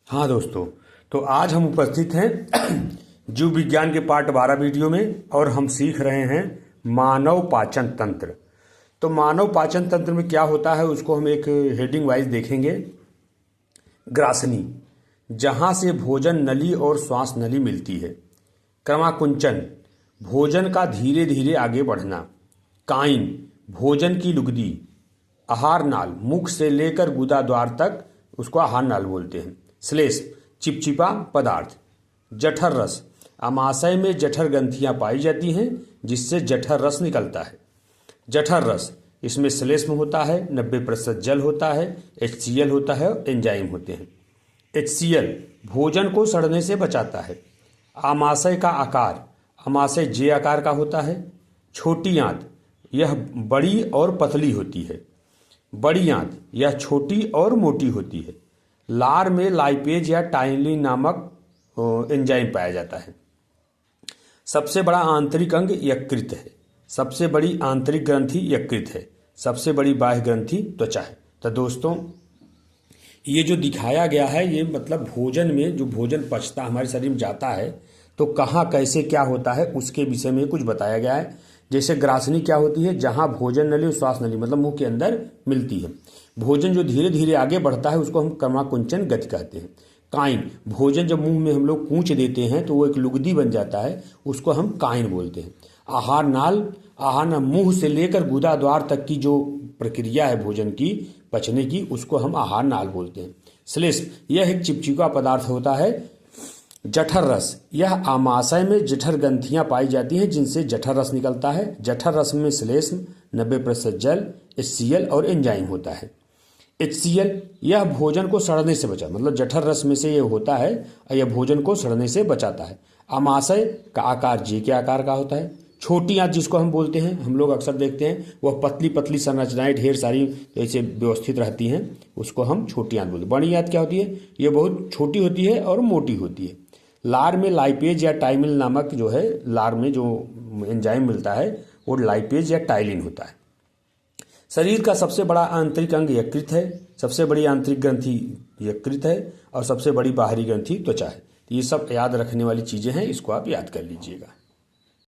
हाँ दोस्तों, तो आज हम उपस्थित हैं जीव विज्ञान के पार्ट 12 वीडियो में और हम सीख रहे हैं मानव पाचन तंत्र। तो मानव पाचन तंत्र में क्या होता है उसको हम एक हेडिंग वाइज देखेंगे। ग्रासनी, जहाँ से भोजन नली और श्वास नली मिलती है। क्रमाकुंचन, भोजन का धीरे धीरे आगे बढ़ना। काइन, भोजन की लुगदी। आहार नाल, मुख से लेकर गुदा द्वार तक उसको आहार नाल बोलते हैं। श्लेष्म, चिपचिपा पदार्थ। जठर रस, आमाशय में जठर ग्रंथियां पाई जाती हैं जिससे जठर रस निकलता है। जठर रस, इसमें श्लेष्म होता है, 90% जल होता है, HCl होता है और एंजाइम होते हैं। HCl भोजन को सड़ने से बचाता है। आमाशय का आकार, आमाशय जे आकार का होता है। छोटी आंत, यह बड़ी और पतली होती है। बड़ी आंत, यह छोटी और मोटी होती है। लार में लाइपेज या टाइलिन नामक एंजाइम पाया जाता है। सबसे बड़ा आंतरिक अंग यकृत है। सबसे बड़ी आंतरिक ग्रंथि यकृत है। सबसे बड़ी बाह्य ग्रंथि त्वचा है। तो दोस्तों, ये जो दिखाया गया है ये मतलब भोजन में जो भोजन पचता हमारे शरीर में जाता है तो कहाँ कैसे क्या होता है उसके विषय में कुछ बताया गया है। जैसे ग्रासनी क्या होती है, जहाँ भोजन नली और श्वास नली मतलब मुंह के अंदर मिलती है। भोजन जो धीरे धीरे आगे बढ़ता है उसको हम क्रमाकुंचन गति कहते हैं। काइन, भोजन जब मुंह में हम लोग कूच देते हैं तो वो एक लुगदी बन जाता है, उसको हम काइन बोलते हैं। आहार नाल, मुंह से लेकर गुदा द्वार तक की जो प्रक्रिया है भोजन की पचने की उसको हम आहार नाल बोलते हैं। श्लेष्म, यह एक चिपचिपा पदार्थ होता है। जठर रस, यह आमाशय में जठर ग्रंथियां पाई जाती हैं जिनसे जठर रस निकलता है। जठर रस में श्लेष्म, 90% जल, HCl और एंजाइम होता है। HCl, यह भोजन को सड़ने से बचा मतलब जठर रस में से ये होता है और यह भोजन को सड़ने से बचाता है। आमाशय का आकार जे के आकार का होता है। छोटी आंत जिसको हम बोलते हैं, हम लोग अक्सर देखते हैं वह पतली पतली संरचनाएं ढेर सारी ऐसे व्यवस्थित रहती हैं, उसको हम छोटी आंत बोलते हैं। बड़ी आंत क्या होती है, ये बहुत छोटी होती है और मोटी होती है। लार में लाइपेज या टाइमिल नामक जो है, लार में जो एंजाइम मिलता है वो लाइपेज या टाइलिन होता है। शरीर का सबसे बड़ा आंतरिक अंग यकृत है। सबसे बड़ी आंतरिक ग्रंथि यकृत है और सबसे बड़ी बाहरी ग्रंथि त्वचा है। ये सब याद रखने वाली चीज़ें हैं, इसको आप याद कर लीजिएगा।